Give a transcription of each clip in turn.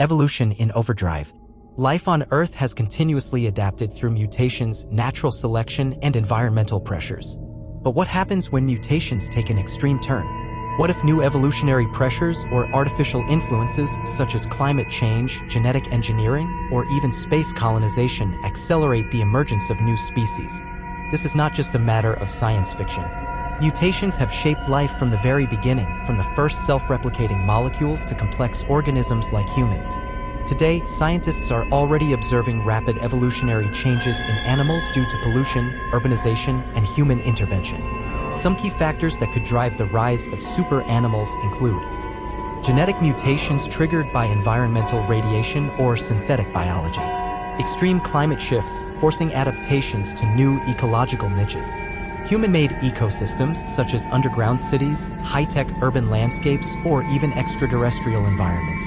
Evolution in overdrive. Life on Earth has continuously adapted through mutations, natural selection, and environmental pressures. But what happens when mutations take an extreme turn? What if new evolutionary pressures or artificial influences such as climate change, genetic engineering, or even space colonization accelerate the emergence of new species? This is not just a matter of science fiction. Mutations have shaped life from the very beginning, from the first self-replicating molecules to complex organisms like humans. Today, scientists are already observing rapid evolutionary changes in animals due to pollution, urbanization, and human intervention. Some key factors that could drive the rise of super animals include genetic mutations triggered by environmental radiation or synthetic biology, extreme climate shifts forcing adaptations to new ecological niches, human-made ecosystems such as underground cities, high-tech urban landscapes, or even extraterrestrial environments,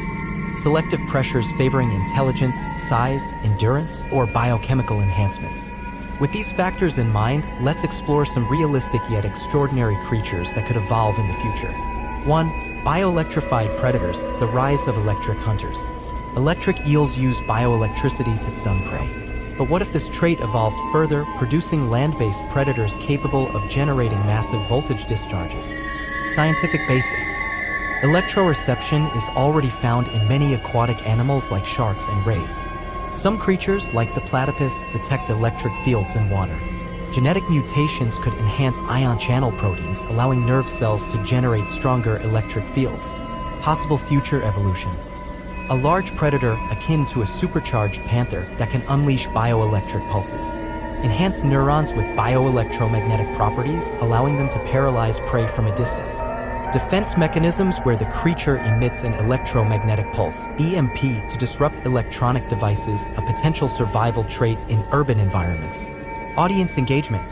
selective pressures favoring intelligence, size, endurance, or biochemical enhancements. With these factors in mind, let's explore some realistic yet extraordinary creatures that could evolve in the future. 1. Bioelectrified predators, the rise of electric hunters. Electric eels use bioelectricity to stun prey. But what if this trait evolved further, producing land-based predators capable of generating massive voltage discharges? Scientific basis. Electroreception is already found in many aquatic animals like sharks and rays. Some creatures, like the platypus, detect electric fields in water. Genetic mutations could enhance ion channel proteins, allowing nerve cells to generate stronger electric fields. Possible future evolution. A large predator akin to a supercharged panther that can unleash bioelectric pulses. Enhance neurons with bioelectromagnetic properties, allowing them to paralyze prey from a distance. Defense mechanisms where the creature emits an electromagnetic pulse, EMP, to disrupt electronic devices, a potential survival trait in urban environments. Audience engagement.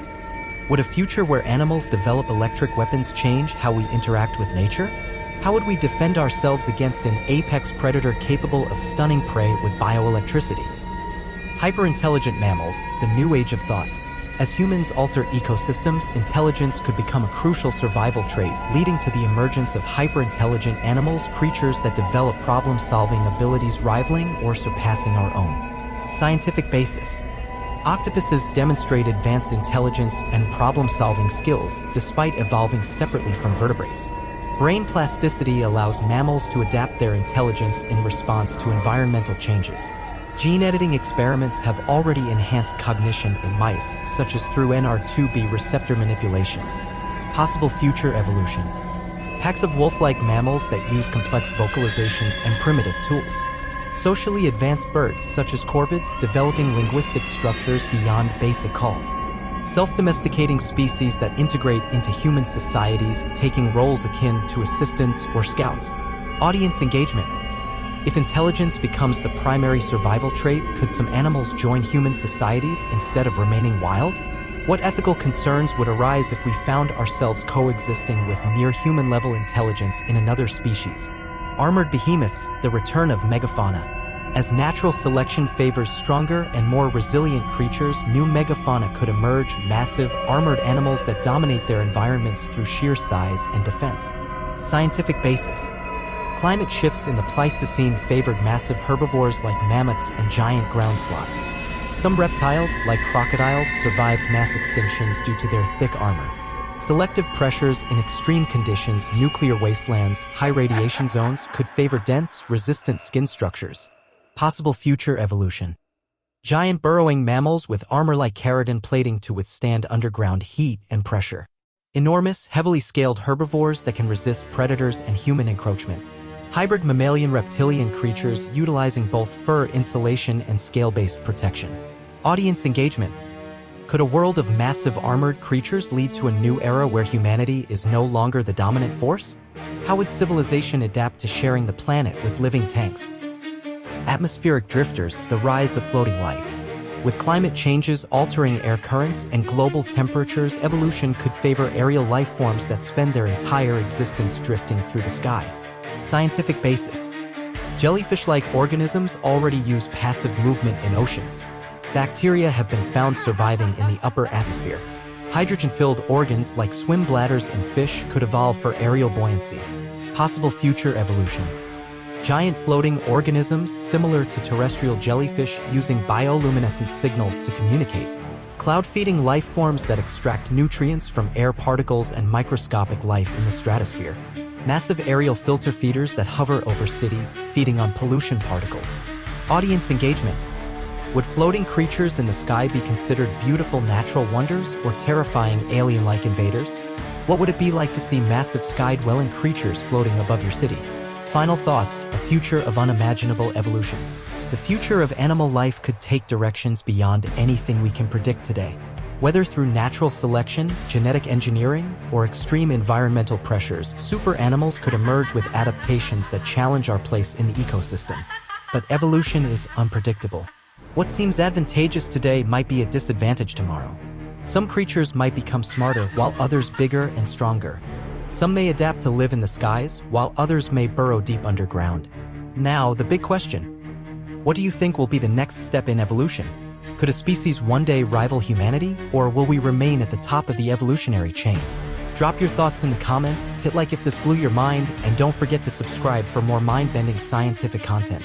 Would a future where animals develop electric weapons change how we interact with nature? How would we defend ourselves against an apex predator capable of stunning prey with bioelectricity? Hyper-intelligent mammals, the new age of thought. As humans alter ecosystems, intelligence could become a crucial survival trait, leading to the emergence of hyper-intelligent animals, creatures that develop problem-solving abilities rivaling or surpassing our own. Scientific basis. Octopuses demonstrate advanced intelligence and problem-solving skills, despite evolving separately from vertebrates. Brain plasticity allows mammals to adapt their intelligence in response to environmental changes. Gene editing experiments have already enhanced cognition in mice, such as through NR2B receptor manipulations. Possible future evolution. Packs of wolf-like mammals that use complex vocalizations and primitive tools. Socially advanced birds, such as corvids, developing linguistic structures beyond basic calls. Self-domesticating species that integrate into human societies, taking roles akin to assistants or scouts. Audience engagement. If intelligence becomes the primary survival trait, could some animals join human societies instead of remaining wild? What ethical concerns would arise if we found ourselves coexisting with near-human-level intelligence in another species? Armored behemoths, the return of megafauna. As natural selection favors stronger and more resilient creatures, new megafauna could emerge, massive, armored animals that dominate their environments through sheer size and defense. Scientific basis. Climate shifts in the Pleistocene favored massive herbivores like mammoths and giant ground sloths. Some reptiles, like crocodiles, survived mass extinctions due to their thick armor. Selective pressures in extreme conditions, nuclear wastelands, high radiation zones could favor dense, resistant skin structures. Possible future evolution. Giant burrowing mammals with armor-like keratin plating to withstand underground heat and pressure. Enormous, heavily scaled herbivores that can resist predators and human encroachment. Hybrid mammalian-reptilian creatures utilizing both fur insulation and scale-based protection. Audience engagement. Could a world of massive armored creatures lead to a new era where humanity is no longer the dominant force? How would civilization adapt to sharing the planet with living tanks? Atmospheric drifters, the rise of floating life. With climate changes altering air currents and global temperatures, evolution could favor aerial life forms that spend their entire existence drifting through the sky. Scientific basis. Jellyfish-like organisms already use passive movement in oceans. Bacteria have been found surviving in the upper atmosphere. Hydrogen-filled organs like swim bladders in fish could evolve for aerial buoyancy. Possible future evolution. Giant floating organisms similar to terrestrial jellyfish using bioluminescent signals to communicate. Cloud-feeding life forms that extract nutrients from air particles and microscopic life in the stratosphere. Massive aerial filter feeders that hover over cities, feeding on pollution particles. Audience engagement. Would floating creatures in the sky be considered beautiful natural wonders or terrifying alien-like invaders? What would it be like to see massive sky-dwelling creatures floating above your city? Final thoughts, a future of unimaginable evolution. The future of animal life could take directions beyond anything we can predict today. Whether through natural selection, genetic engineering, or extreme environmental pressures, super animals could emerge with adaptations that challenge our place in the ecosystem. But evolution is unpredictable. What seems advantageous today might be a disadvantage tomorrow. Some creatures might become smarter while others bigger and stronger. Some may adapt to live in the skies, while others may burrow deep underground. Now, the big question. What do you think will be the next step in evolution? Could a species one day rival humanity, or will we remain at the top of the evolutionary chain? Drop your thoughts in the comments, hit like if this blew your mind, and don't forget to subscribe for more mind-bending scientific content.